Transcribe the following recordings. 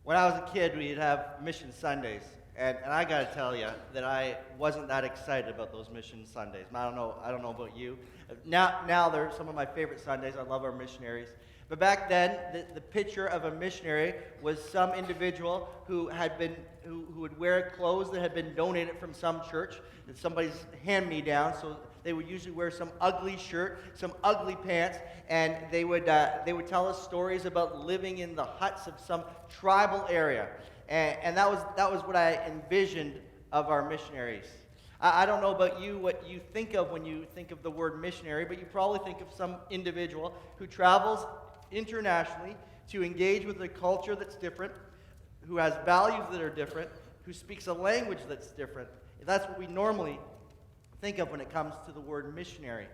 When I was a kid, we'd have mission Sundays, and I got to tell you that I wasn't that excited about those mission Sundays. I don't know about you. Now they're some of my favorite Sundays. I love our missionaries. But back then, the picture of a missionary was some individual who would wear clothes that had been donated from some church, that somebody's hand-me-down. So they would usually wear some ugly shirt, some ugly pants, and they would tell us stories about living in the huts of some tribal area. And that was what I envisioned of our missionaries. I don't know about you, what you think of when you think of the word missionary, but you probably think of some individual who travels internationally to engage with a culture that's different, who has values that are different, who speaks a language that's different. That's what we normally think of when it comes to the word missionary.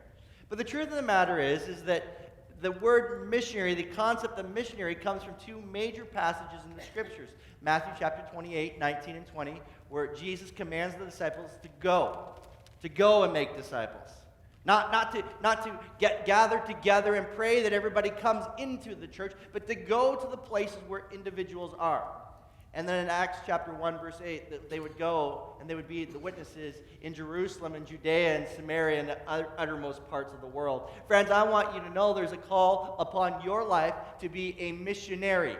But the truth of the matter is that the word missionary, the concept of missionary, comes from two major passages in the Scriptures. Matthew chapter 28, 19 and 20, where Jesus commands the disciples to go and make disciples. Not to get gathered together and pray that everybody comes into the church, but to go to the places where individuals are. And then in Acts chapter 1, verse 8, that they would go and they would be the witnesses in Jerusalem and Judea and Samaria and the uttermost parts of the world. Friends, I want you to know there's a call upon your life to be a missionary.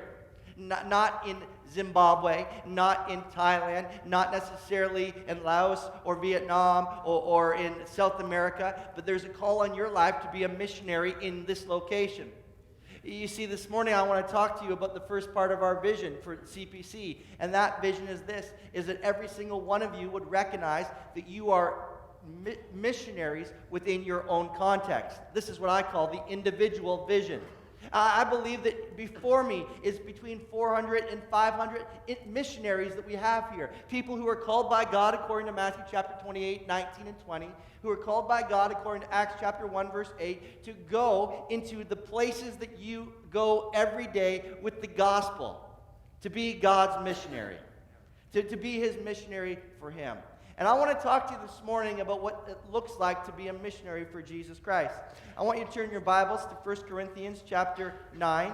Not in Zimbabwe, not in Thailand, not necessarily in Laos or Vietnam or in South America, but there's a call on your life to be a missionary in this location. You see, this morning I want to talk to you about the first part of our vision for CPC, and that vision is this, is that every single one of you would recognize that you are missionaries within your own context. This is what I call the individual vision. I believe that before me is between 400 and 500 missionaries that we have here. People who are called by God according to Matthew chapter 28, 19 and 20, who are called by God according to Acts chapter 1, verse 8, to go into the places that you go every day with the gospel, to be God's missionary, to be his missionary for him. And I want to talk to you this morning about what it looks like to be a missionary for Jesus Christ. I want you to turn your Bibles to 1 Corinthians chapter 9,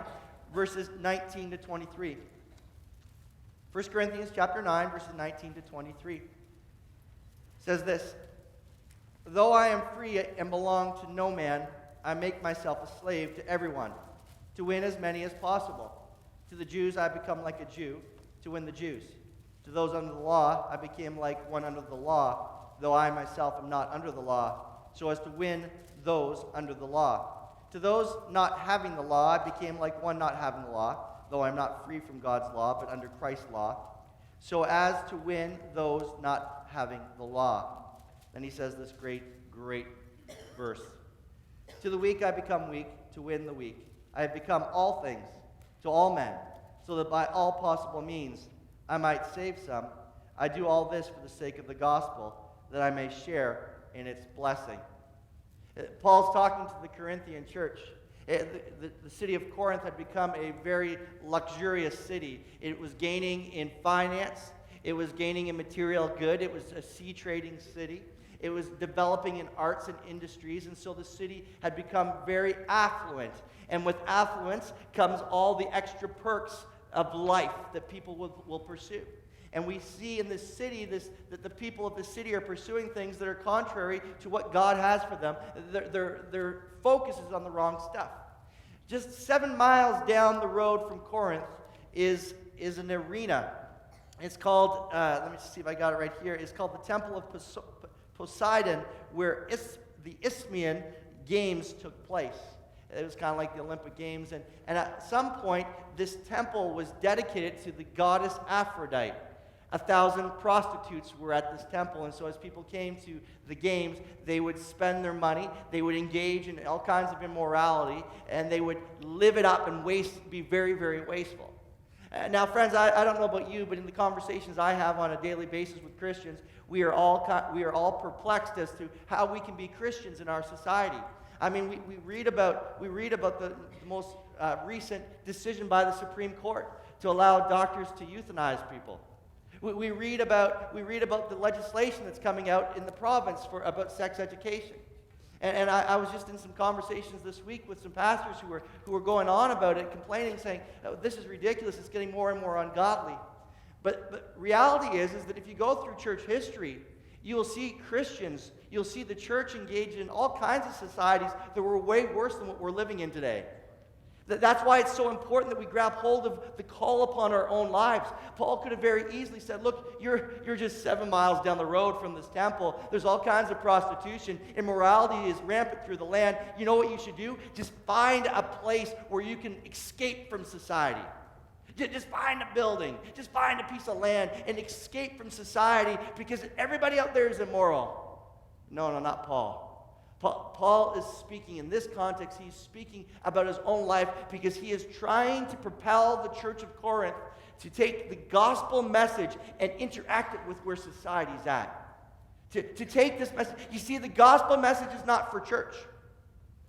verses 19 to 23. 1 Corinthians chapter 9, verses 19 to 23. It says this, "Though I am free and belong to no man, I make myself a slave to everyone, to win as many as possible. To the Jews I become like a Jew, to win the Jews. To those under the law, I became like one under the law, though I myself am not under the law, so as to win those under the law. To those not having the law, I became like one not having the law, though I am not free from God's law, but under Christ's law, so as to win those not having the law." Then he says this great verse. "To the weak I become weak, to win the weak. I have become all things to all men, so that by all possible means I might save some. I do all this for the sake of the gospel, that I may share in its blessing." Paul's talking to the Corinthian church. The city of Corinth had become a very luxurious city. It was gaining in finance. It was gaining in material good. It was a sea trading city. It was developing in arts and industries, and so the city had become very affluent. And with affluence comes all the extra perks of life that people will pursue. And we see in this city that the people of the city are pursuing things that are contrary to what God has for them. Their focus is on the wrong stuff. Just 7 miles down the road from Corinth is an arena. It's called, let me see if I got it right here. It's called the Temple of Poseidon, where the Isthmian Games took place. It was kind of like the Olympic Games. And at some point, this temple was dedicated to the goddess Aphrodite. 1,000 prostitutes were at this temple. And so as people came to the games, they would spend their money. They would engage in all kinds of immorality. And they would live it up and be very, very wasteful. Now, friends, I don't know about you, but in the conversations I have on a daily basis with Christians, we are all perplexed as to how we can be Christians in our society. I mean, we read about the most recent decision by the Supreme Court to allow doctors to euthanize people. We read about the legislation that's coming out in the province about sex education. And I was just in some conversations this week with some pastors who were going on about it, complaining, saying, oh, this is ridiculous, it's getting more and more ungodly. But reality is that if you go through church history, you will see Christians, you'll see the church engaged in all kinds of societies that were way worse than what we're living in today. That's why it's so important that we grab hold of the call upon our own lives. Paul could have very easily said, look, you're just 7 miles down the road from this temple. There's all kinds of prostitution. Immorality is rampant through the land. You know what you should do? Just find a place where you can escape from society. Just find a building. Just find a piece of land and escape from society because everybody out there is immoral. No, not Paul. Paul is speaking in this context. He's speaking about his own life because he is trying to propel the church of Corinth to take the gospel message and interact it with where society's at. To take this message. You see, the gospel message is not for church.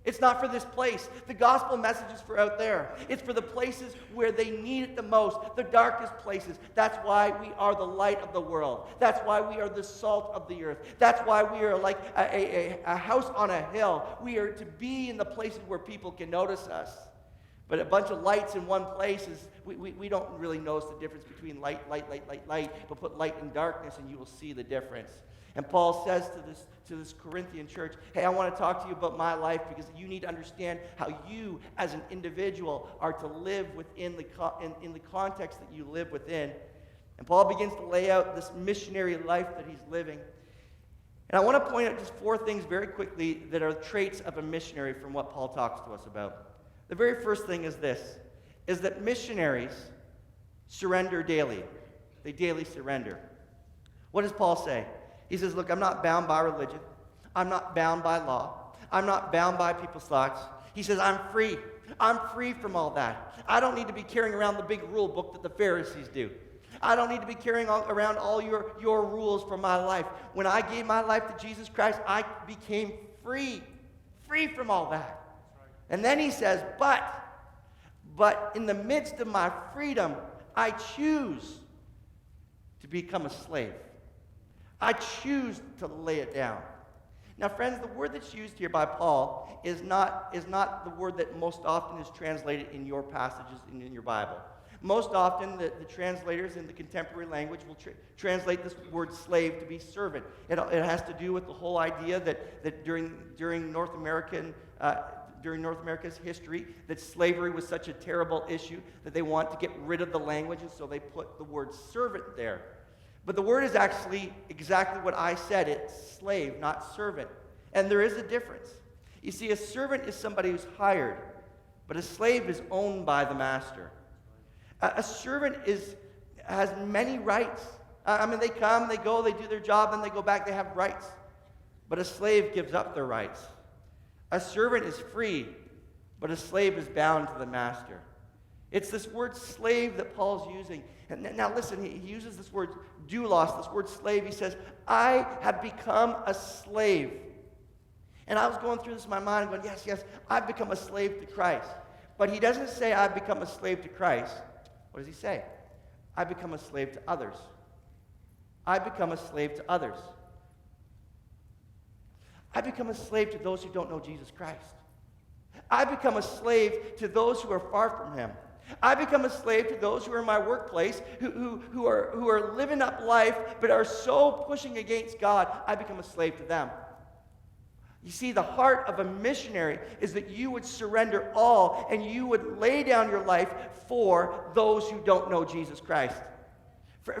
It's not for this place. The gospel message is for out there. It's for the places where they need it the most, the darkest places. That's why we are the light of the world. That's why we are the salt of the earth. That's why we are like a house on a hill. We are to be in the places where people can notice us. But a bunch of lights in one place is, we don't really notice the difference between light. But put light and darkness and you will see the difference. And Paul says to this Corinthian church, hey, I want to talk to you about my life because you need to understand how you as an individual are to live within in the context that you live within. And Paul begins to lay out this missionary life that he's living. And I want to point out just 4 things very quickly that are traits of a missionary from what Paul talks to us about. The very first thing is this, is that missionaries surrender daily. They daily surrender. What does Paul say? He says, look, I'm not bound by religion. I'm not bound by law. I'm not bound by people's thoughts. He says, I'm free. I'm free from all that. I don't need to be carrying around the big rule book that the Pharisees do. I don't need to be carrying around all your rules for my life. When I gave my life to Jesus Christ, I became free from all that. And then he says, but in the midst of my freedom, I choose to become a slave. I choose to lay it down. Now, friends, the word that's used here by Paul is not the word that most often is translated in your passages in your Bible. Most often, the translators in the contemporary language will translate this word slave to be servant. It has to do with the whole idea that during North America's history, that slavery was such a terrible issue that they want to get rid of the language, and so they put the word servant there. But the word is actually exactly what I said. It's slave, not servant. And there is a difference. You see, a servant is somebody who's hired, but a slave is owned by the master. A servant has many rights. They come, they go, they do their job, then they go back, they have rights. But a slave gives up their rights. A servant is free, but a slave is bound to the master. It's this word slave that Paul's using. And now listen, he uses this word doulos, this word slave. He says, I have become a slave. And I was going through this in my mind going, yes, I've become a slave to Christ. But he doesn't say I've become a slave to Christ. What does he say? I become a slave to others. I become a slave to others. I become a slave to those who don't know Jesus Christ. I become a slave to those who are far from him. I become a slave to those who are in my workplace, who are living up life, but are so pushing against God. I become a slave to them. You see, the heart of a missionary is that you would surrender all and you would lay down your life for those who don't know Jesus Christ.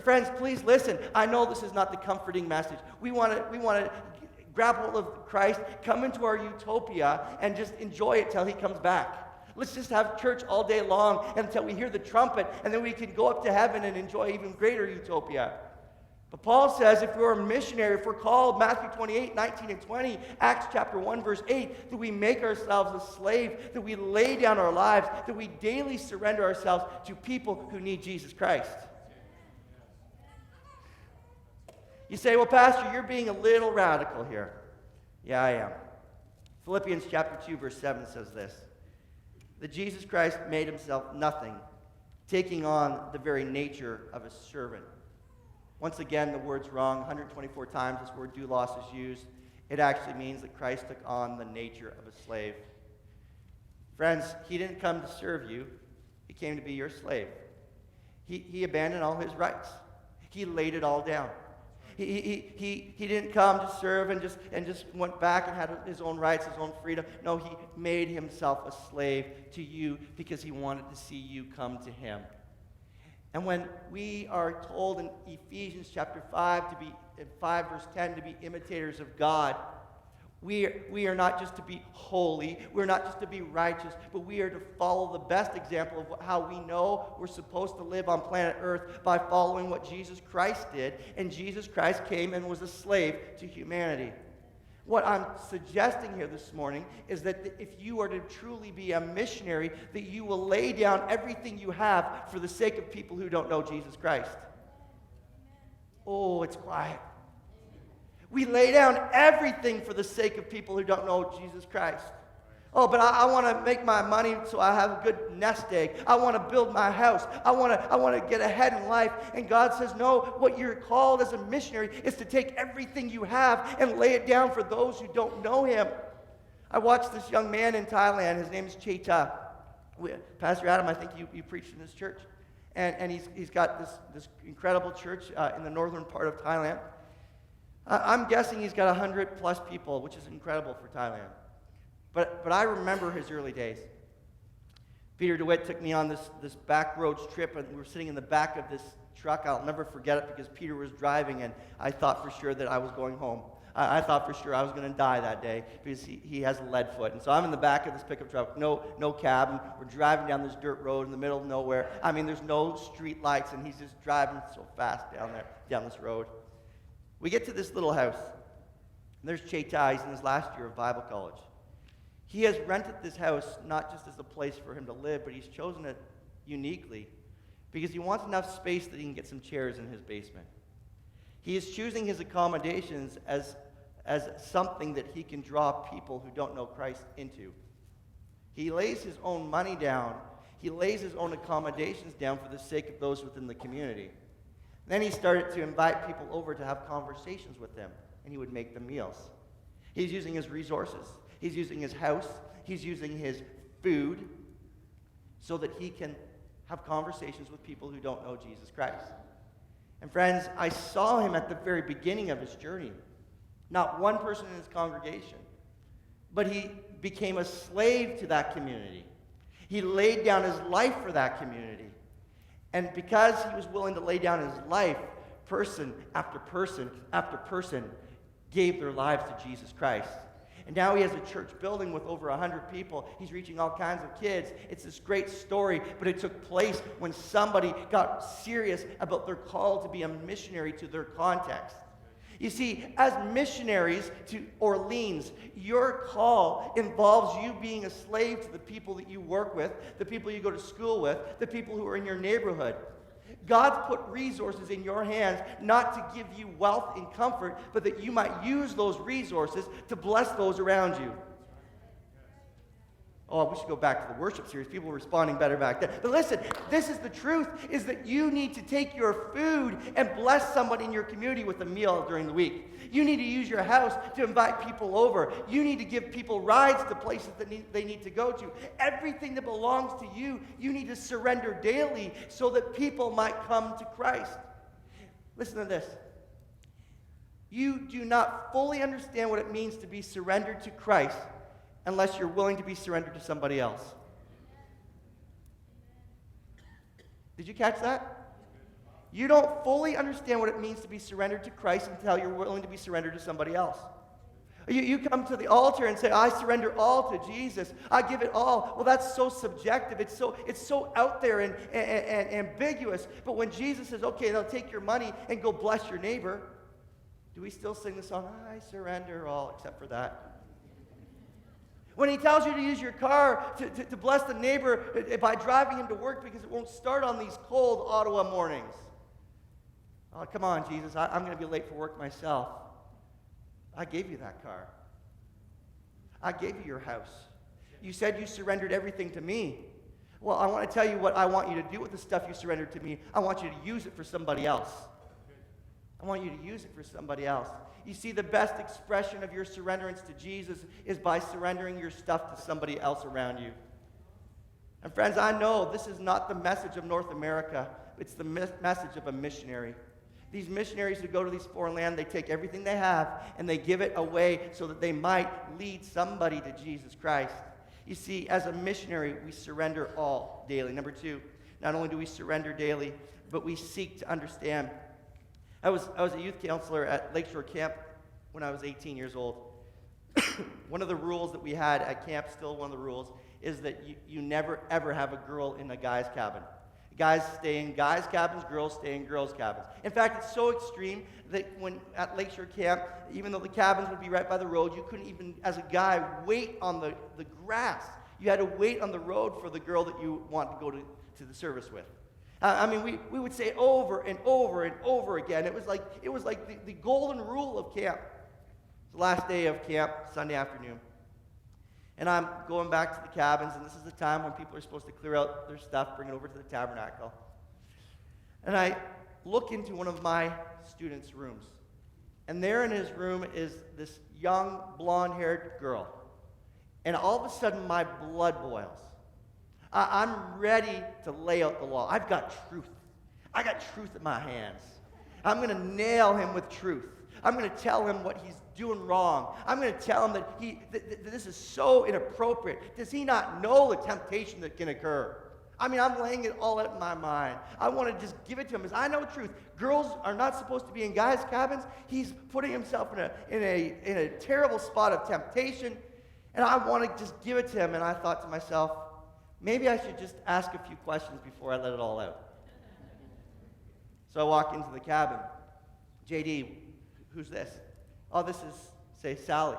Friends, please listen. I know this is not the comforting message. We want to grab hold of Christ, come into our utopia, and just enjoy it till he comes back. Let's just have church all day long until we hear the trumpet, and then we can go up to heaven and enjoy even greater utopia. But Paul says if we're a missionary, if we're called, Matthew 28, 19 and 20, Acts chapter 1, verse 8, that we make ourselves a slave, that we lay down our lives, that we daily surrender ourselves to people who need Jesus Christ. You say, well, Pastor, you're being a little radical here. Yeah, I am. Philippians chapter 2, verse 7 says this, that Jesus Christ made himself nothing, taking on the very nature of a servant. Once again, the word's wrong. 124 times this word doulos is used. It actually means that Christ took on the nature of a slave. Friends, he didn't come to serve you. He came to be your slave. He abandoned all his rights. He laid it all down. He didn't come to serve and just went back and had his own rights, his own freedom. No, he made himself a slave to you because he wanted to see you come to him. And when we are told in Ephesians chapter 5 to be, in 5 verse 10, to be imitators of God, we are not just to be holy, we're not just to be righteous, but we are to follow the best example of how we know we're supposed to live on planet Earth by following what Jesus Christ did. And Jesus Christ came and was a slave to humanity. What I'm suggesting here this morning is that if you are to truly be a missionary, that you will lay down everything you have for the sake of people who don't know Jesus Christ. Oh, it's quiet. We lay down everything for the sake of people who don't know Jesus Christ. Oh, but I want to make my money so I have a good nest egg. I want to build my house. I want to get ahead in life. And God says, no, what you're called as a missionary is to take everything you have and lay it down for those who don't know him. I watched this young man in Thailand. His name is Cheta. Pastor Adam, I think you preached in this church. And he's got this incredible church in the northern part of Thailand. I'm guessing he's got 100+ people, which is incredible for Thailand. But I remember his early days. Peter DeWitt took me on this back roads trip, and we were sitting in the back of this truck. I'll never forget it because Peter was driving, and I thought for sure that I was going home. I thought for sure I was going to die that day because he has a lead foot. And so I'm in the back of this pickup truck, no cab, and we're driving down this dirt road in the middle of nowhere. I mean, there's no street lights, and he's just driving so fast down this road. We get to this little house, and there's Cheta. He's in his last year of Bible college. He has rented this house not just as a place for him to live, but he's chosen it uniquely because he wants enough space that he can get some chairs in his basement. He is choosing his accommodations as something that he can draw people who don't know Christ into. He lays his own money down. He lays his own accommodations down for the sake of those within the community. Then he started to invite people over to have conversations with them, and he would make them meals. He's using his resources. He's using his house. He's using his food so that he can have conversations with people who don't know Jesus Christ. And friends, I saw him at the very beginning of his journey. Not one person in his congregation, but he became a slave to that community. He laid down his life for that community. And because he was willing to lay down his life, person after person after person gave their lives to Jesus Christ. And now he has a church building with over 100 people. He's reaching all kinds of kids. It's this great story, but it took place when somebody got serious about their call to be a missionary to their context. You see, as missionaries to Orleans, your call involves you being a slave to the people that you work with, the people you go to school with, the people who are in your neighborhood. God's put resources in your hands not to give you wealth and comfort, but that you might use those resources to bless those around you. Oh, we should go back to the worship series. People were responding better back then. But listen, this is the truth, is that you need to take your food and bless somebody in your community with a meal during the week. You need to use your house to invite people over. You need to give people rides to places that they need to go to. Everything that belongs to you, you need to surrender daily so that people might come to Christ. Listen to this. You do not fully understand what it means to be surrendered to Christ unless you're willing to be surrendered to somebody else. Did you catch that? You don't fully understand what it means to be surrendered to Christ until you're willing to be surrendered to somebody else. You come to the altar and say, I surrender all to Jesus. I give it all. Well, that's so subjective. It's so out there and ambiguous. But when Jesus says, okay, they'll take your money and go bless your neighbor, do we still sing the song, I surrender all, except for that? When he tells you to use your car to bless the neighbor by driving him to work because it won't start on these cold Ottawa mornings. Oh, come on, Jesus, I'm going to be late for work myself. I gave you that car. I gave you your house. You said you surrendered everything to me. Well, I want to tell you what I want you to do with the stuff you surrendered to me. I want you to use it for somebody else. I want you to use it for somebody else. You see, the best expression of your surrenderance to Jesus is by surrendering your stuff to somebody else around you. And friends, I know this is not the message of North America. It's the message of a missionary. These missionaries who go to these foreign lands, they take everything they have and they give it away so that they might lead somebody to Jesus Christ. You see, as a missionary, we surrender all daily. Number 2, not only do we surrender daily, but we seek to understand. I was a youth counselor at Lakeshore Camp when I was 18 years old. One of the rules that we had at camp, still one of the rules, is that you never, ever have a girl in a guy's cabin. Guys stay in guys' cabins, girls stay in girls' cabins. In fact, it's so extreme that when at Lakeshore Camp, even though the cabins would be right by the road, you couldn't even, as a guy, wait on the grass. You had to wait on the road for the girl that you want to go to the service with. We would say it over and over and over again. It was like the golden rule of camp. It's the last day of camp, Sunday afternoon. And I'm going back to the cabins, and this is the time when people are supposed to clear out their stuff, bring it over to the tabernacle. And I look into one of my students' rooms. And there in his room is this young, blonde-haired girl. And all of a sudden, my blood boils. I'm ready to lay out the law. I've got truth. I got truth in my hands. I'm going to nail him with truth. I'm going to tell him what he's doing wrong. I'm going to tell him that this is so inappropriate. Does he not know the temptation that can occur? I'm laying it all out in my mind. I want to just give it to him because I know truth. Girls are not supposed to be in guys' cabins. He's putting himself in a terrible spot of temptation, and I want to just give it to him. And I thought to myself, maybe I should just ask a few questions before I let it all out. So I walk into the cabin. JD, who's this? Oh, this is, say, Sally.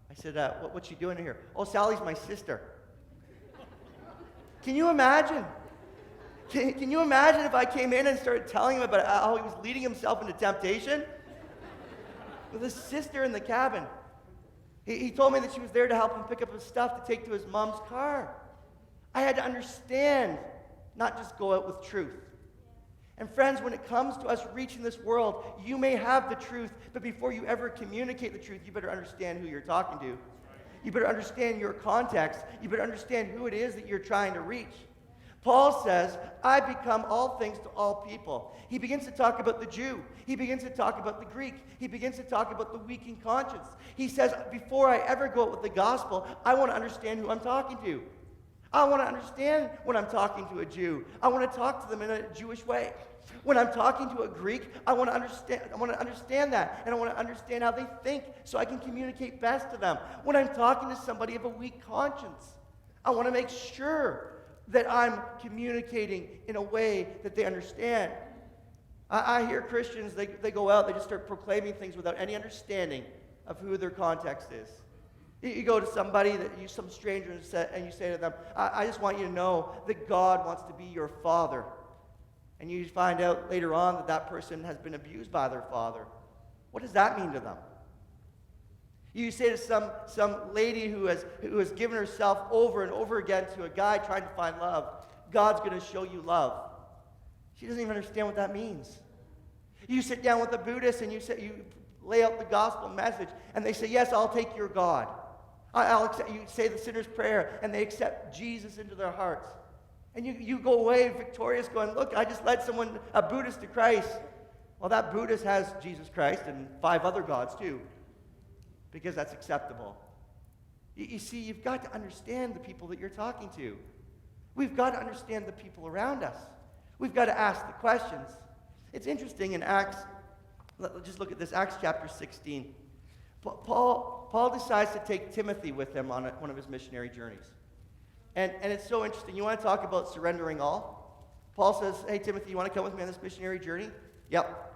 I said, what's she doing here? Oh, Sally's my sister. Can you imagine? Can you imagine if I came in and started telling him about how he was leading himself into temptation? With his sister in the cabin. He told me that she was there to help him pick up his stuff to take to his mom's car. I had to understand, not just go out with truth. And friends, when it comes to us reaching this world, you may have the truth, but before you ever communicate the truth, you better understand who you're talking to. You better understand your context. You better understand who it is that you're trying to reach. Paul says, I become all things to all people. He begins to talk about the Jew. He begins to talk about the Greek. He begins to talk about the weak in conscience. He says, before I ever go out with the gospel, I want to understand who I'm talking to. I want to understand when I'm talking to a Jew. I want to talk to them in a Jewish way. When I'm talking to a Greek, I want to understand that, and I want to understand how they think so I can communicate best to them. When I'm talking to somebody of a weak conscience, I want to make sure that I'm communicating in a way that they understand. I hear Christians, they go out, they just start proclaiming things without any understanding of who their context is. You go to somebody, some stranger, and you say to them, I just want you to know that God wants to be your father. And you find out later on that person has been abused by their father. What does that mean to them? You say to some lady who has given herself over and over again to a guy trying to find love, God's going to show you love. She doesn't even understand what that means. You sit down with a Buddhist and you lay out the gospel message, and they say, yes, I'll take your God. I'll accept. You say the sinner's prayer, and they accept Jesus into their hearts. And you go away victorious going, look, I just led a Buddhist to Christ. Well, that Buddhist has Jesus Christ and 5 other gods too, because that's acceptable. You see, you've got to understand the people that you're talking to. We've got to understand the people around us. We've got to ask the questions. It's interesting in Acts, let's just look at this, Acts chapter 16. Paul decides to take Timothy with him on one of his missionary journeys. And it's so interesting. You want to talk about surrendering all? Paul says, hey, Timothy, you want to come with me on this missionary journey? Yep.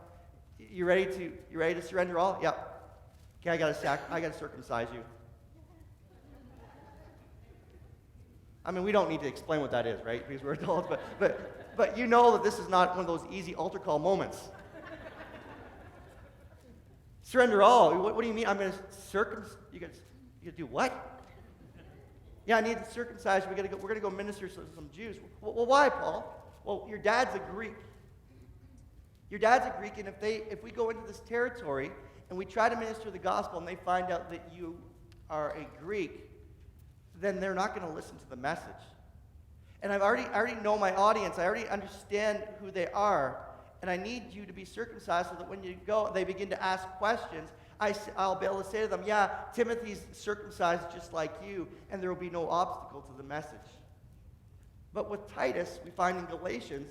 You ready to surrender all? Yep. Okay, I got to circumcise you. We don't need to explain what that is, right? Because we're adults, but you know that this is not one of those easy altar call moments. Surrender all. What do you mean? I'm going to circumcise. You got to do what? Yeah, I need to circumcise you. We're going to go minister to some Jews. Well, why, Paul? Well, your dad's a Greek. Your dad's a Greek, and if we go into this territory and we try to minister the gospel and they find out that you are a Greek, then they're not going to listen to the message. And I already know my audience. I already understand who they are. And I need you to be circumcised so that when you go, they begin to ask questions. I'll be able to say to them, yeah, Timothy's circumcised just like you, and there will be no obstacle to the message. But with Titus, we find in Galatians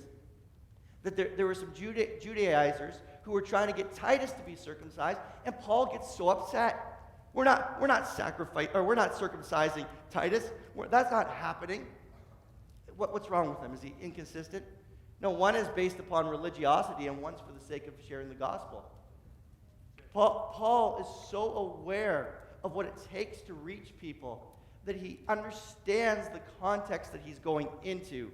that there were some Judaizers who were trying to get Titus to be circumcised, and Paul gets so upset. We're not circumcising Titus. That's not happening. What's wrong with him? Is he inconsistent? No, one is based upon religiosity, and one's for the sake of sharing the gospel. Paul is so aware of what it takes to reach people that he understands the context that he's going into.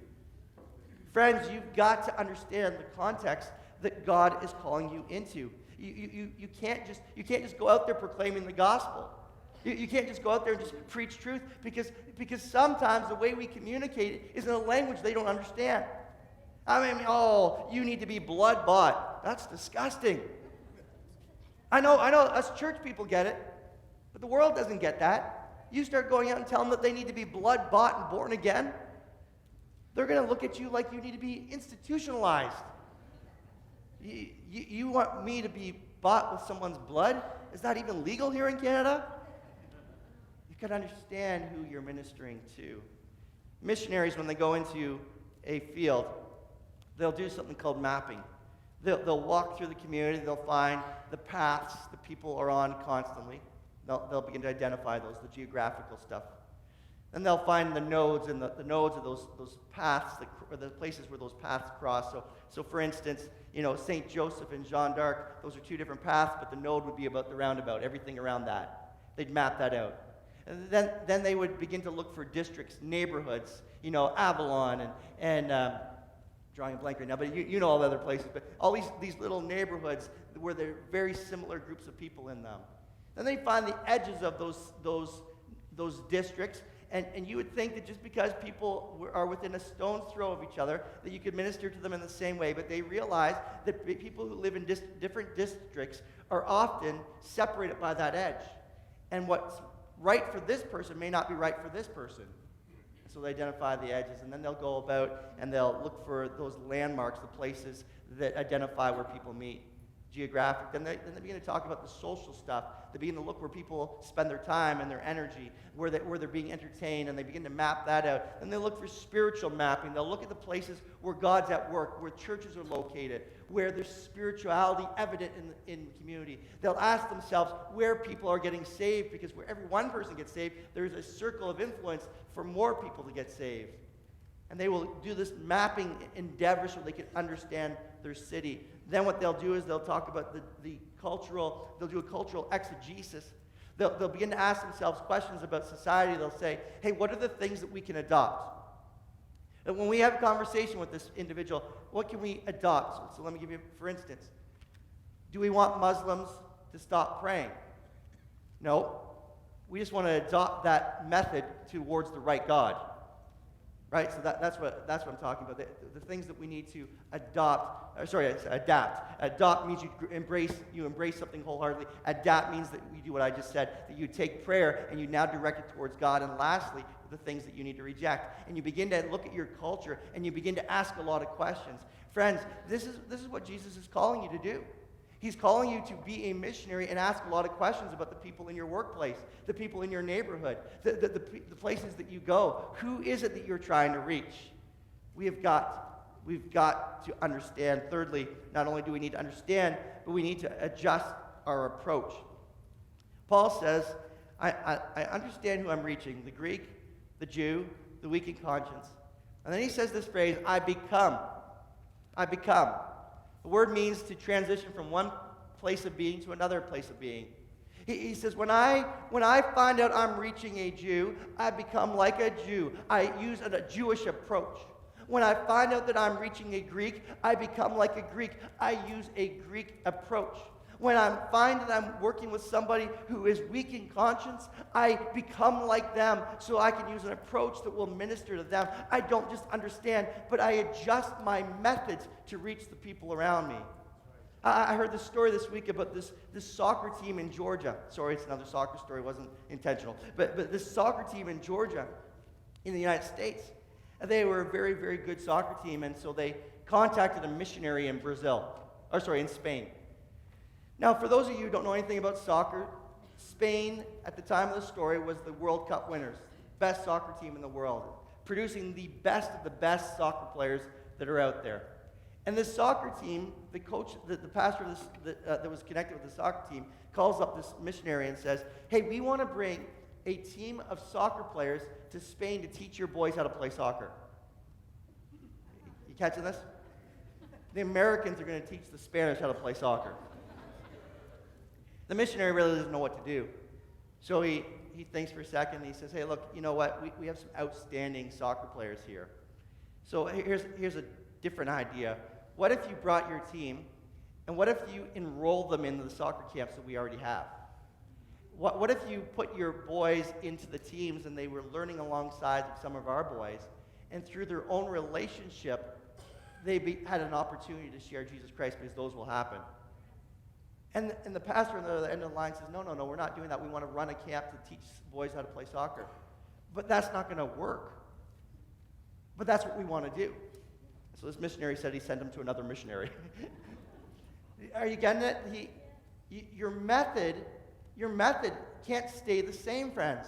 Friends, you've got to understand the context that God is calling you into. You can't just go out there proclaiming the gospel. You can't just go out there and just preach truth because sometimes the way we communicate it is in a language they don't understand. I mean, you need to be blood bought. That's disgusting. I know us church people get it, but the world doesn't get that. You start going out and telling them that they need to be blood bought and born again, they're going to look at you like you need to be institutionalized. You want me to be bought with someone's blood? Is that even legal here in Canada? You can understand who you're ministering to. Missionaries, when they go into a field, they'll do something called mapping. They'll walk through the community. They'll find the paths the people are on constantly. They'll begin to identify those, the geographical stuff. Then they'll find the nodes, and the nodes of those paths, or the places where those paths cross. So for instance, St. Joseph and Jeanne d'Arc, those are two different paths, but the node would be about the roundabout, everything around that. They'd map that out. And then they would begin to look for districts, neighborhoods, Avalon and drawing a blank right now, but you know all the other places, but all these little neighborhoods where there are very similar groups of people in them. Then they find the edges of those districts, and you would think that just because people are within a stone's throw of each other, that you could minister to them in the same way, but they realize that people who live in different districts are often separated by that edge. And what's right for this person may not be right for this person. So they identify the edges, and then they'll go about and they'll look for those landmarks, the places that identify where people meet, geographic. Then they begin to talk about the social stuff. They begin to look where people spend their time and their energy, where they're being entertained, and they begin to map that out. Then they look for spiritual mapping. They'll look at the places where God's at work, where churches are located, where there's spirituality evident in community. They'll ask themselves where people are getting saved, because where every one person gets saved, there's a circle of influence for more people to get saved. And they will do this mapping endeavor so they can understand their city. Then what they'll do is they'll talk about they'll do a cultural exegesis. They'll begin to ask themselves questions about society. They'll say, hey, what are the things that we can adopt? And when we have a conversation with this individual, what can we adopt? So let me give you, for instance, do we want Muslims to stop praying? No. We just want to adopt that method towards the right God. Right? So that's what I'm talking about. The things that we need to adapt. Adopt means you embrace something wholeheartedly. Adapt means that you do what I just said, that you take prayer and you now direct it towards God. And lastly, the things that you need to reject. And you begin to look at your culture and you begin to ask a lot of questions. Friends, this is what Jesus is calling you to do. He's calling you to be a missionary and ask a lot of questions about the people in your workplace, the people in your neighborhood, the places that you go. Who is it that you're trying to reach? We've got to understand. Thirdly, not only do we need to understand, but we need to adjust our approach. Paul says, I understand who I'm reaching, the Greek, the Jew, the weak in conscience. And then he says this phrase, I become. The word means to transition from one place of being to another place of being. He says, when I find out I'm reaching a Jew, I become like a Jew. I use a Jewish approach. When I find out that I'm reaching a Greek, I become like a Greek. I use a Greek approach. When I find that I'm working with somebody who is weak in conscience, I become like them so I can use an approach that will minister to them. I don't just understand, but I adjust my methods to reach the people around me. I heard this story this week about this soccer team in Georgia. Sorry, it's another soccer story. It wasn't intentional. But this soccer team in Georgia in the United States, they were a very, very good soccer team, and so they contacted a missionary in in Spain. Now, for those of you who don't know anything about soccer, Spain, at the time of the story, was the World Cup winners, best soccer team in the world, producing the best of the best soccer players that are out there. And this soccer team, the coach, the pastor that was connected with the soccer team, calls up this missionary and says, hey, we want to bring a team of soccer players to Spain to teach your boys how to play soccer. You catching this? The Americans are going to teach the Spanish how to play soccer. The missionary really doesn't know what to do. So he thinks for a second, and he says, hey, look, you know what? We have some outstanding soccer players here. So here's a different idea. What if you brought your team, and what if you enrolled them into the soccer camps that we already have? What if you put your boys into the teams and they were learning alongside of some of our boys, and through their own relationship, they had an opportunity to share Jesus Christ, because those will happen. And the pastor on the other end of the line says, no, we're not doing that. We want to run a camp to teach boys how to play soccer. But that's not going to work. But that's what we want to do. So this missionary said he sent him to another missionary. Are you getting it? Your method can't stay the same, friends.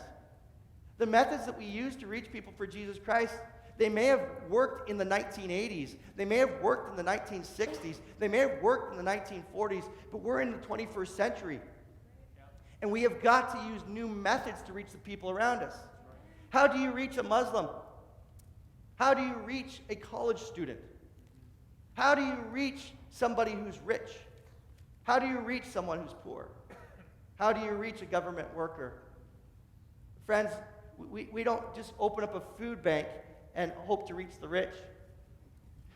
The methods that we use to reach people for Jesus Christ, they may have worked in the 1980s. They may have worked in the 1960s. They may have worked in the 1940s, but we're in the 21st century. And we have got to use new methods to reach the people around us. How do you reach a Muslim? How do you reach a college student? How do you reach somebody who's rich? How do you reach someone who's poor? How do you reach a government worker? Friends, we don't just open up a food bank and hope to reach the rich.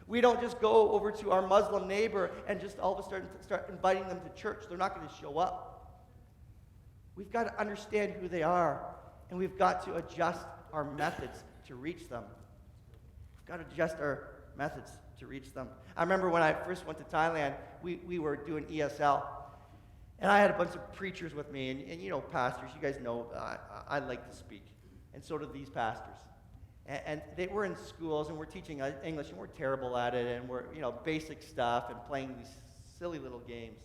We don't just go over to our Muslim neighbor and just all of a sudden start inviting them to church. They're not going to show up. We've got to understand who they are, and we've got to adjust our methods to reach them. We've got to adjust our methods to reach them. I remember when I first went to Thailand, we were doing ESL, and I had a bunch of preachers with me, and you know, pastors, you guys know I like to speak, and so do these pastors. And they were in schools, and we're teaching English, and we're terrible at it, and we're, you know, basic stuff, and playing these silly little games.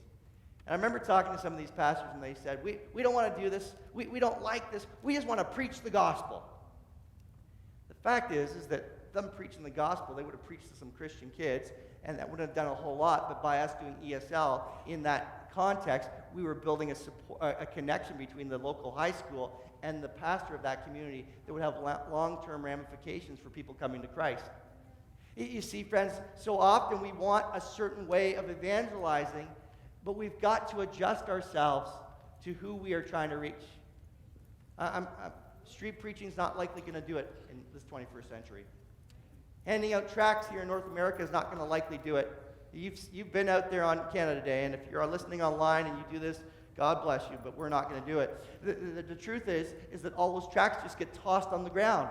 And I remember talking to some of these pastors, and they said, we don't want to do this, we don't like this, we just want to preach the gospel. The fact is that them preaching the gospel, they would have preached to some Christian kids, and that wouldn't have done a whole lot, but by us doing ESL in that context, we were building a connection between the local high school and the pastor of that community that would have long-term ramifications for people coming to Christ. You see, friends, so often we want a certain way of evangelizing, but we've got to adjust ourselves to who we are trying to reach. Street preaching is not likely going to do it in this 21st century. Handing out tracts here in North America is not going to likely do it. You've been out there on Canada Day, and if you're listening online and you do this, God bless you, but we're not going to do it. The truth is that all those tracts just get tossed on the ground.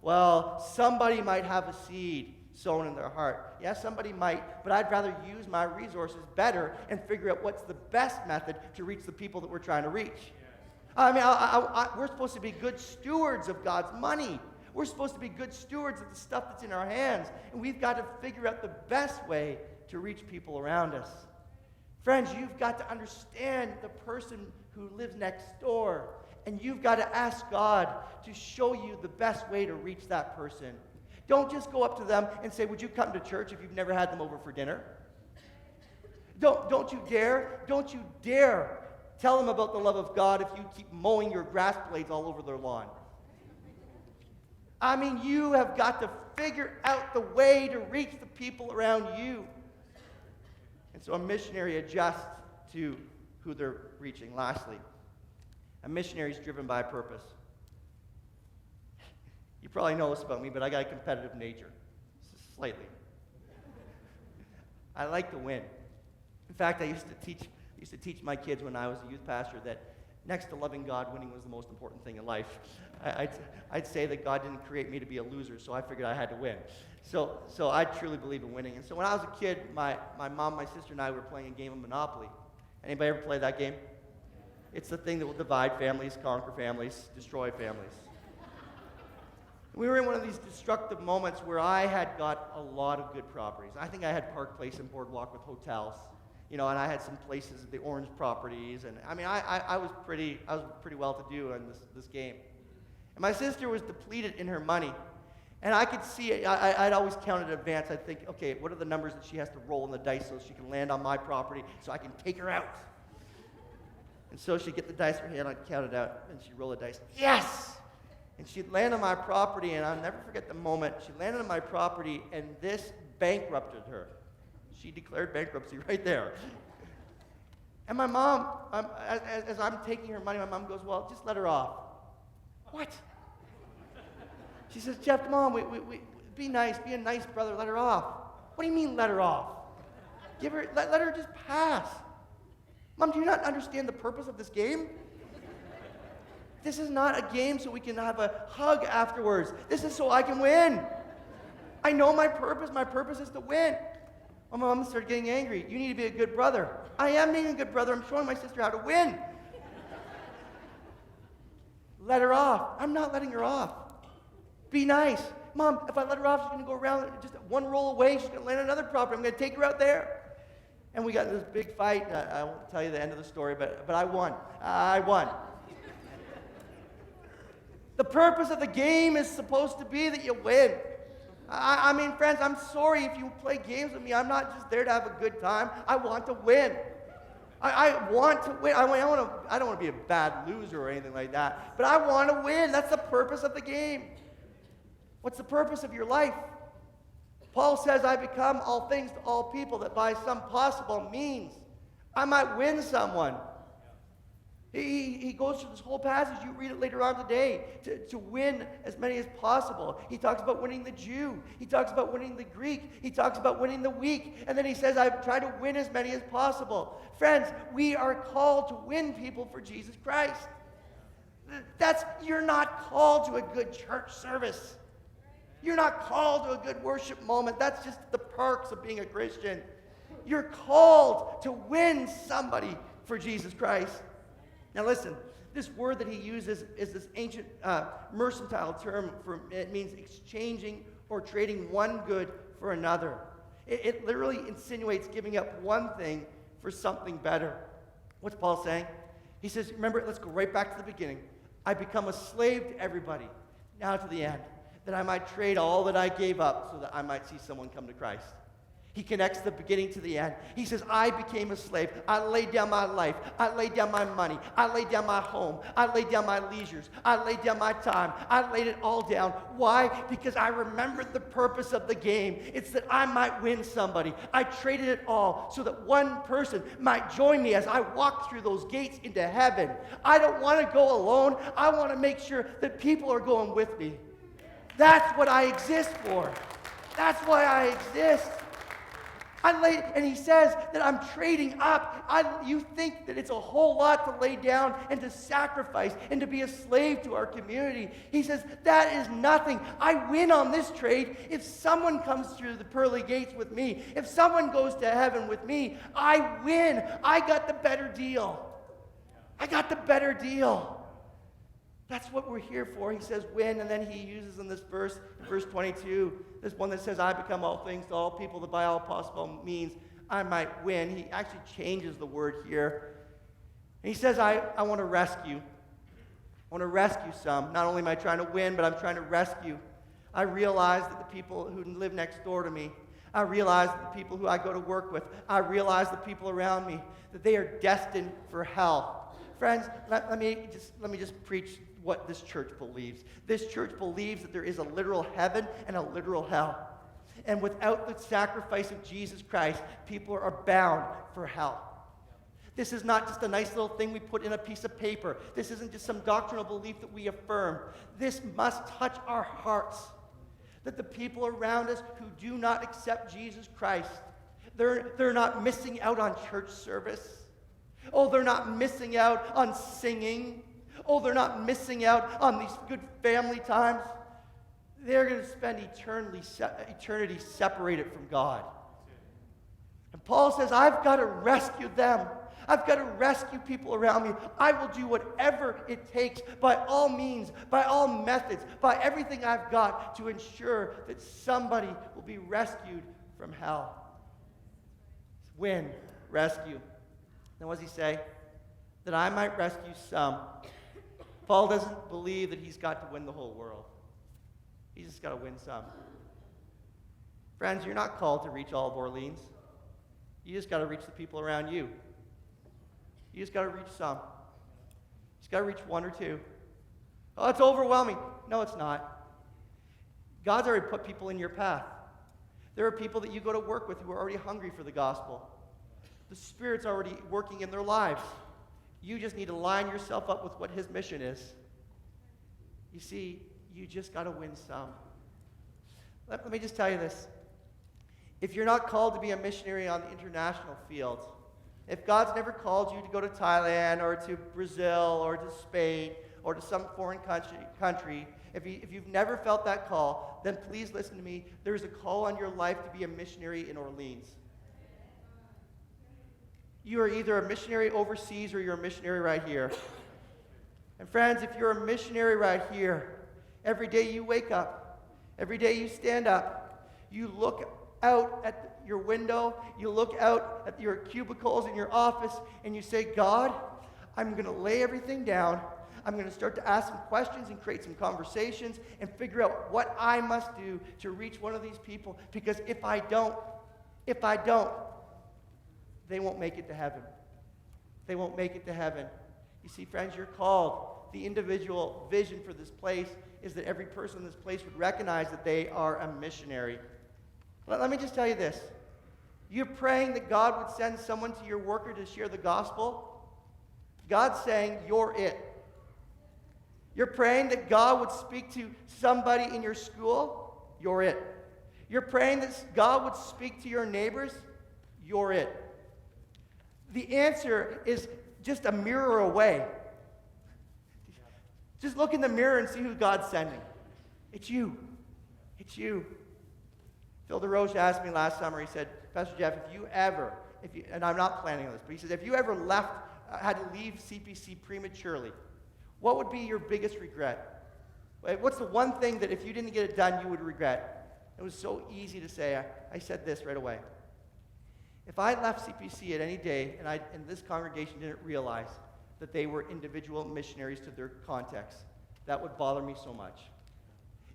Well, somebody might have a seed sown in their heart. Yeah, somebody might, but I'd rather use my resources better and figure out what's the best method to reach the people that we're trying to reach. I mean, we're supposed to be good stewards of God's money. We're supposed to be good stewards of the stuff that's in our hands, and we've got to figure out the best way to reach people around us. Friends, you've got to understand the person who lives next door, and you've got to ask God to show you the best way to reach that person. Don't just go up to them and say, would you come to church if you've never had them over for dinner? Don't you dare tell them about the love of God if you keep mowing your grass blades all over their lawn. I mean, you have got to figure out the way to reach the people around you. And so a missionary adjusts to who they're reaching. Lastly, a missionary is driven by purpose. You probably know this about me, but I got a competitive nature, slightly. I like to win. In fact, I used to teach my kids when I was a youth pastor that Next to loving God, winning was the most important thing in life. I'd say that God didn't create me to be a loser, so I figured I had to win. So I truly believe in winning. And so when I was a kid, my mom, my sister, and I were playing a game of Monopoly. Anybody ever play that game? It's the thing that will divide families, conquer families, destroy families. We were in one of these destructive moments where I had got a lot of good properties. I think I had Park Place and Boardwalk with hotels, and I had some places, the Orange properties, and I was pretty well to do in this game. And my sister was depleted in her money, and I could see it. I'd always count in advance. I'd think, okay, what are the numbers that she has to roll in the dice so she can land on my property so I can take her out? And so she'd get the dice in her hand, I'd count it out, and she'd roll the dice. Yes! And she'd land on my property, and I'll never forget the moment. She landed on my property, and this bankrupted her. She declared bankruptcy right there. And my mom, as I'm taking her money, my mom goes, well, just let her off. What? She says, Jeff, Mom, we be nice, be a nice brother, let her off. What do you mean let her off? Let her just pass. Mom, do you not understand the purpose of this game? This is not a game so we can have a hug afterwards. This is so I can win. I know my purpose. My purpose is to win. My mom started getting angry. You need to be a good brother. I am being a good brother. I'm showing my sister how to win. Let her off. I'm not letting her off. Be nice. Mom, if I let her off, she's going to go around just one roll away. She's going to land on another property. I'm going to take her out there. And we got in this big fight. I won't tell you the end of the story, but I won. I won. The purpose of the game is supposed to be that you win. I mean, friends, I'm sorry if you play games with me. I'm not just there to have a good time. I want to win. I want to win. I don't want to be a bad loser or anything like that, but I want to win. That's the purpose of the game. What's the purpose of your life? Paul says, I become all things to all people, that by some possible means I might win someone. He goes through this whole passage. You read it later on today, to win as many as possible. He talks about winning the Jew. He talks about winning the Greek. He talks about winning the weak. And then he says, I've tried to win as many as possible. Friends, we are called to win people for Jesus Christ. You're not called to a good church service. You're not called to a good worship moment. That's just the perks of being a Christian. You're called to win somebody for Jesus Christ. Now listen, this word that he uses is this ancient mercantile term. It means exchanging or trading one good for another. It literally insinuates giving up one thing for something better. What's Paul saying? He says, remember, let's go right back to the beginning. I become a slave to everybody, now to the end, that I might trade all that I gave up so that I might see someone come to Christ. He connects the beginning to the end. He says, I became a slave. I laid down my life. I laid down my money. I laid down my home. I laid down my leisures. I laid down my time. I laid it all down. Why? Because I remembered the purpose of the game. It's that I might win somebody. I traded it all so that one person might join me as I walk through those gates into heaven. I don't want to go alone. I want to make sure that people are going with me. That's what I exist for. That's why I exist. And he says that I'm trading up. You think that it's a whole lot to lay down and to sacrifice and to be a slave to our community. He says that is nothing. I win on this trade if someone comes through the pearly gates with me. If someone goes to heaven with me, I win. I got the better deal. I got the better deal. That's what we're here for. He says win, and then he uses in this verse 22, this one that says, I become all things to all people, that by all possible means I might win. He actually changes the word here. And he says, I want to rescue. I want to rescue some. Not only am I trying to win, but I'm trying to rescue. I realize that the people who live next door to me, I realize that the people who I go to work with, I realize the people around me, that they are destined for hell. Friends, let me just preach what this church believes. This church believes that there is a literal heaven and a literal hell. And without the sacrifice of Jesus Christ, people are bound for hell. This is not just a nice little thing we put in a piece of paper. This isn't just some doctrinal belief that we affirm. This must touch our hearts. That the people around us who do not accept Jesus Christ, they're not missing out on church service. Oh, they're not missing out on singing. Oh, they're not missing out on these good family times. They're going to spend eternity separated from God. And Paul says, I've got to rescue them. I've got to rescue people around me. I will do whatever it takes, by all means, by all methods, by everything I've got, to ensure that somebody will be rescued from hell. Win, rescue. Then what does he say? That I might rescue some. Paul doesn't believe that he's got to win the whole world. He's just got to win some. Friends, you're not called to reach all of Orleans. You just got to reach the people around you. You just got to reach some. You just got to reach one or two. Oh, it's overwhelming. No, it's not. God's already put people in your path. There are people that you go to work with who are already hungry for the gospel. The Spirit's already working in their lives. You just need to line yourself up with what His mission is. You see, you just got to win some. Let me just tell you this. If you're not called to be a missionary on the international field, if God's never called you to go to Thailand or to Brazil or to Spain or to some foreign country, if you've never felt that call, then please listen to me. There's a call on your life to be a missionary in Orleans. You are either a missionary overseas or you're a missionary right here. And friends, if you're a missionary right here, every day you wake up, every day you stand up, you look out at your window, you look out at your cubicles in your office, and you say, God, I'm going to lay everything down. I'm going to start to ask some questions and create some conversations and figure out what I must do to reach one of these people, because if I don't, they won't make it to heaven. They won't make it to heaven. You see, friends, you're called. The individual vision for this place is that every person in this place would recognize that they are a missionary. Let me just tell you this. You're praying that God would send someone to your worker to share the gospel. God's saying, you're it. You're praying that God would speak to somebody in your school. You're it. You're praying that God would speak to your neighbors. You're it. The answer is just a mirror away. Just look in the mirror and see who God's sending. It's you. It's you. Phil DeRoche asked me last summer, he said, Pastor Jeff, and I'm not planning on this, but he said, if you ever had to leave CPC prematurely, what would be your biggest regret? What's the one thing that if you didn't get it done, you would regret? It was so easy to say. I said this right away. If I left CPC at any day and this congregation didn't realize that they were individual missionaries to their context, that would bother me so much.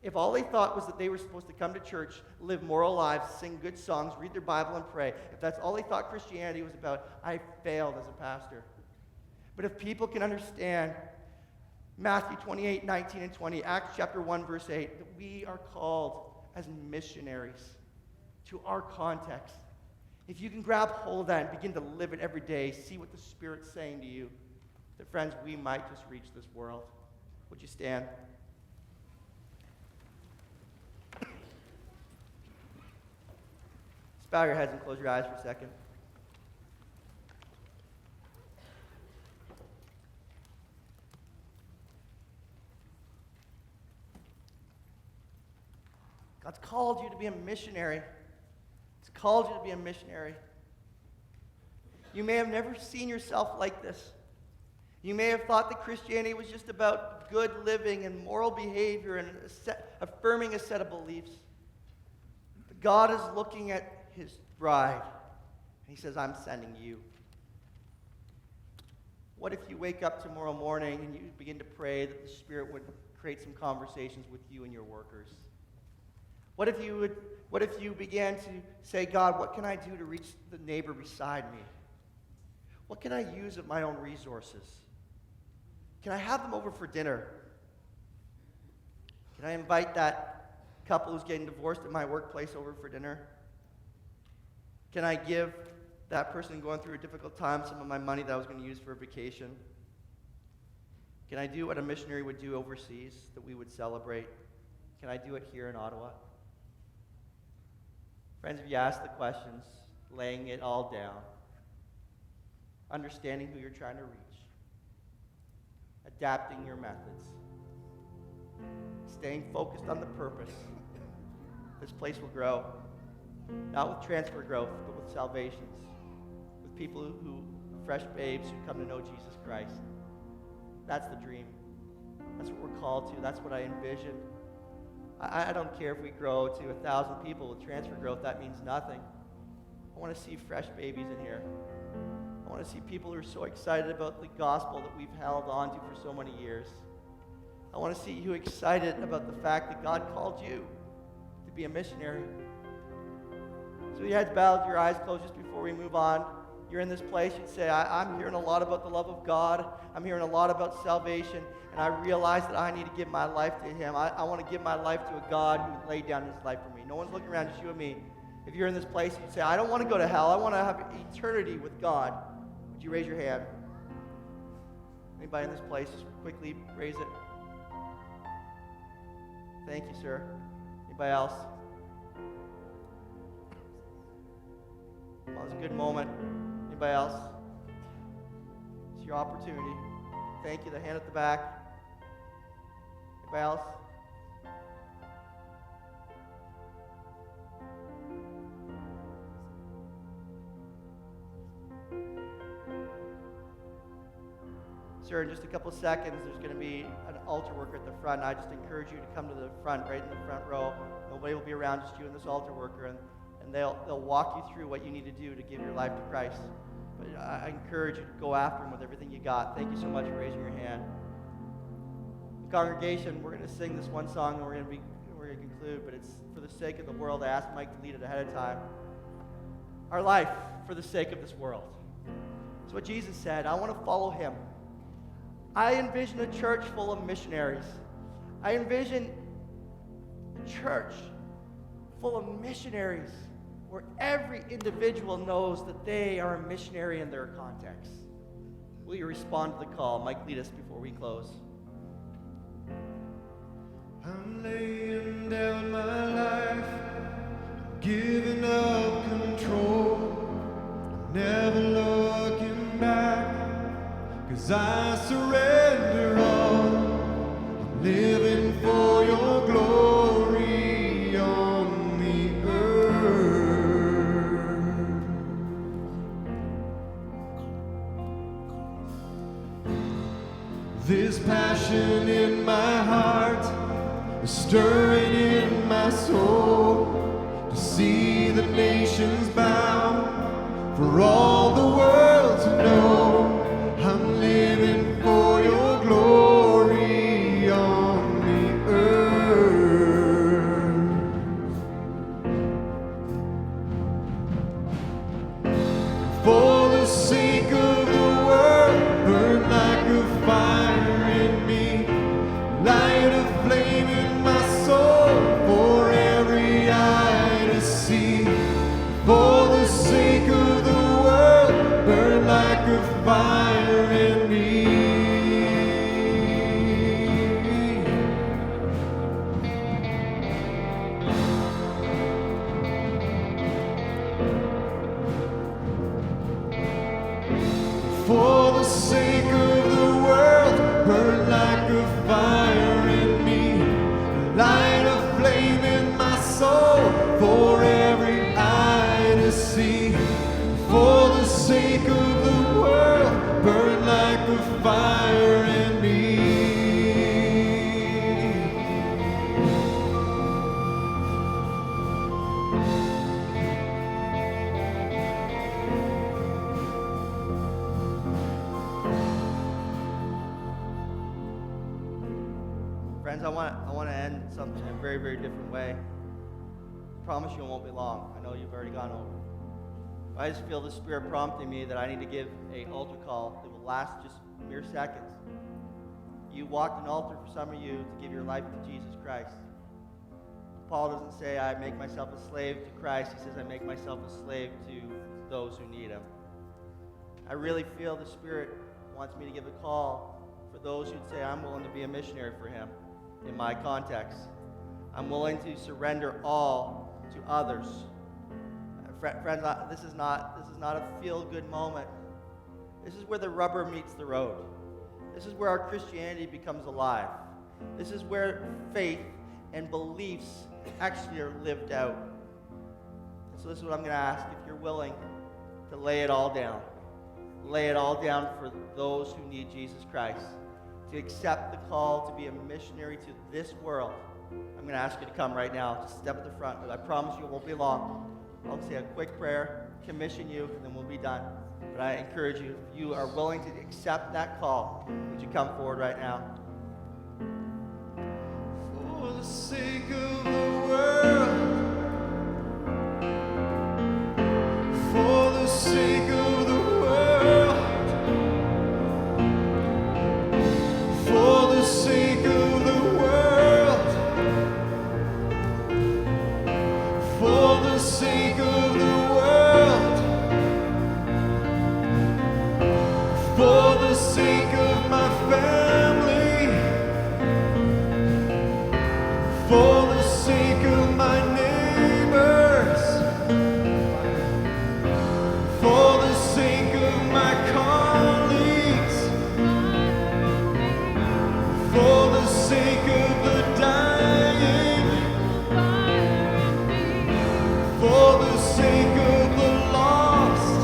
If all they thought was that they were supposed to come to church, live moral lives, sing good songs, read their Bible, and pray, if that's all they thought Christianity was about, I failed as a pastor. But if people can understand Matthew 28, 19, and 20, Acts chapter 1, verse 8, that we are called as missionaries to our context. If you can grab hold of that and begin to live it every day, see what the Spirit's saying to you, that, friends, we might just reach this world. Would you stand? Just bow your heads and close your eyes for a second. God's called you to be a missionary. He's called you to be a missionary. You may have never seen yourself like this. You may have thought that Christianity was just about good living and moral behavior and affirming a set of beliefs. But God is looking at His bride, and He says, I'm sending you. What if you wake up tomorrow morning and you begin to pray that the Spirit would create some conversations with you and your workers? What if you began to say, God, what can I do to reach the neighbor beside me? What can I use of my own resources? Can I have them over for dinner? Can I invite that couple who's getting divorced at my workplace over for dinner? Can I give that person going through a difficult time some of my money that I was going to use for a vacation? Can I do what a missionary would do overseas that we would celebrate? Can I do it here in Ottawa? Friends, if you ask the questions, laying it all down, understanding who you're trying to reach, adapting your methods, staying focused on the purpose. This place will grow, not with transfer growth, but with salvations, with people who fresh babes who come to know Jesus Christ. That's the dream. That's what we're called to. That's what I envision. I don't care if we grow to 1,000 people with transfer growth. That means nothing. I want to see fresh babies in here. I want to see people who are so excited about the gospel that we've held on to for so many years. I want to see you excited about the fact that God called you to be a missionary. So your heads bowed, your eyes closed just before we move on. You're in this place, you'd say, I'm hearing a lot about the love of God. I'm hearing a lot about salvation, and I realize that I need to give my life to Him. I want to give my life to a God who laid down His life for me. No one's looking around, just you and me. If you're in this place, you'd say, I don't want to go to hell. I want to have eternity with God. Would you raise your hand? Anybody in this place, just quickly raise it. Thank you, sir. Anybody else? Well, it's a good moment. Anybody else? It's your opportunity. Thank you. The hand at the back. Anybody else? Sir, in just a couple of seconds, there's going to be an altar worker at the front. I just encourage you to come to the front, right in the front row. Nobody will be around, just you and this altar worker, and they'll walk you through what you need to do to give your life to Christ. But I encourage you to go after Him with everything you got. Thank you so much for raising your hand. Congregation, we're going to sing this one song, and we're going to conclude. But it's for the sake of the world. I asked Mike to lead it ahead of time. Our life for the sake of this world. It's what Jesus said. I want to follow Him. I envision a church full of missionaries. I envision a church full of missionaries where every individual knows that they are a missionary in their context. Will you respond to the call? Mike, lead us before we close. I'm laying down my life, giving up control, never looking back. 'Cause I surrender all. I'm living for your glory on the earth. This passion in my heart is stirring in my soul to see the nations bow, for all the world to know. I'm living for your glory on the earth. For the sake of the world, burn like a fire in me, light a flame in my soul for every eye to see. For the sake of the world, burn like a fire in me. For the sake of the world, burn like a fire in me, light a flame in my soul for every eye to see. For the sake of the world, burn like a fire in me. Friends, I want to end something in a very, very different way. I promise you it won't be long. I know you've already gone over. I just feel the Spirit prompting me that I need to give an altar call that will last just mere seconds. You walked an altar for some of you to give your life to Jesus Christ. Paul doesn't say, I make myself a slave to Christ. He says, I make myself a slave to those who need Him. I really feel the Spirit wants me to give a call for those who'd say, I'm willing to be a missionary for Him in my context. I'm willing to surrender all to others. Friends, this is not a feel-good moment. This is where the rubber meets the road. This is where our Christianity becomes alive. This is where faith and beliefs actually are lived out. So this is what I'm going to ask. If you're willing to lay it all down, lay it all down for those who need Jesus Christ, to accept the call to be a missionary to this world, I'm going to ask you to come right now. Just step at the front. I promise you it won't be long. I'll say a quick prayer, commission you, and then we'll be done. But I encourage you, if you are willing to accept that call, would you come forward right now? For the sake of the world, for the sake of the world, for the sake of the world, for the sake of the world, for the sake of my family, for the sake of my neighbors, for the sake of my colleagues, for the sake of the dying, for the sake of the lost,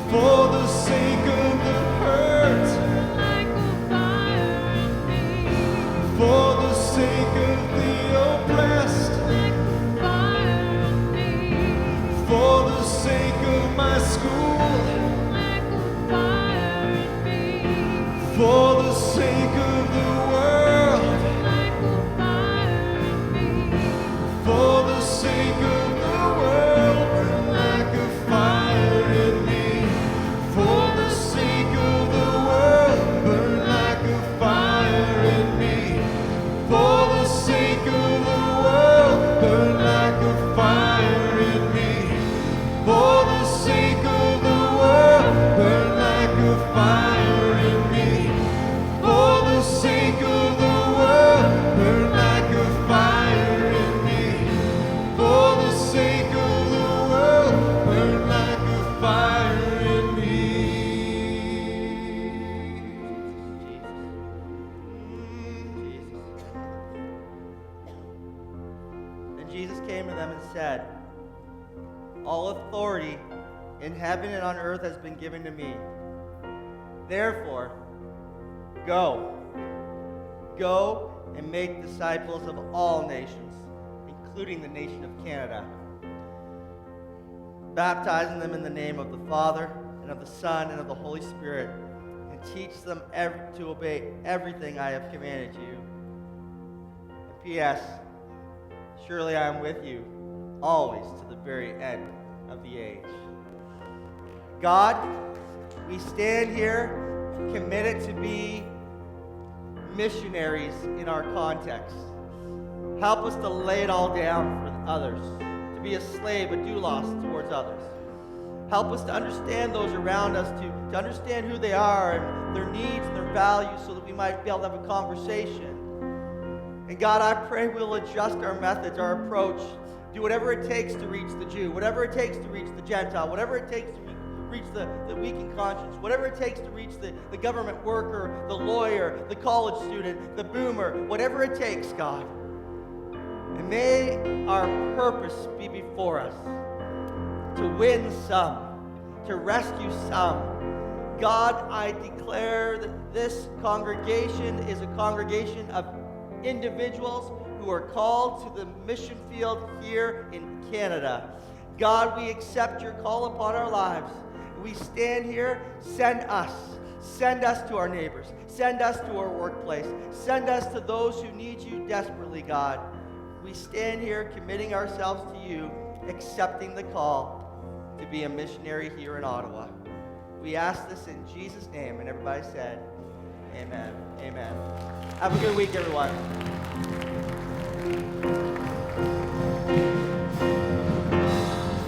for the sake of the hurt, for the sake of the oppressed, for the sake of my school, for the sake of the world, for the sake of the world, burn like a fire in me. For the sake of the world, burn like a fire in me. For the sake of the world, burn like a fire in me. For the sake of the world, burn like a fire in me. For the sake of the world, burn like a fire in me. For the sake of the world, burn like a fire in me. Then Jesus came to them and said, "All authority in heaven and on earth has been given to me. Therefore, go and make disciples of all nations, including the nation of Canada, baptizing them in the name of the Father and of the Son and of the Holy Spirit, and teach them to obey everything I have commanded you. And P.S. Surely I am with you always to the very end of the age." God, we stand here committed to be missionaries in our context. Help us to lay it all down for others, to be a slave, a doulos towards others. Help us to understand those around us, to understand who they are and their needs and their values so that we might be able to have a conversation. And God, I pray we'll adjust our methods, our approach, do whatever it takes to reach the Jew, whatever it takes to reach the Gentile, whatever it takes to reach the weak in conscience, whatever it takes to reach the government worker, the lawyer, the college student, the boomer, whatever it takes, God. And may our purpose be before us, to win some, to rescue some. God, I declare that this congregation is a congregation of individuals who are called to the mission field here in Canada. God, we accept your call upon our lives. We stand here, send us to our neighbors, send us to our workplace, send us to those who need you desperately, God. We stand here committing ourselves to you, accepting the call to be a missionary here in Ottawa. We ask this in Jesus' name, and everybody said, amen, amen. Have a good week, everyone.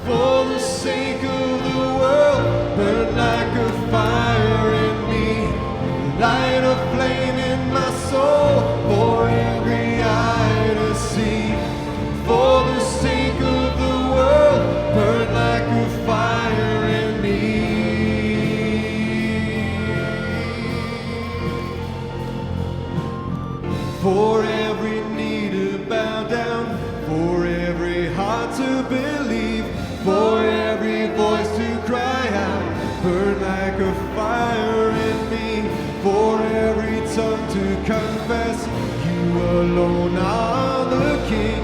For the sake of the world, burn like a fire in me, light a flame in my soul, for every eye to see. For the sake of the world, burn like a fire in to believe, for every voice to cry out, burn like a fire in me, for every tongue to confess, you alone are the King,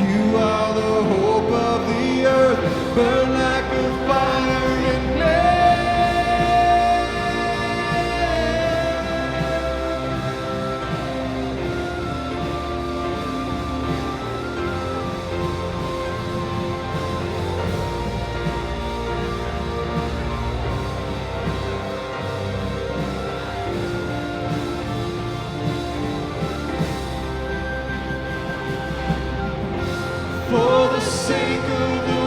you are the hope of the earth, burn like a fire in me. For the sake of the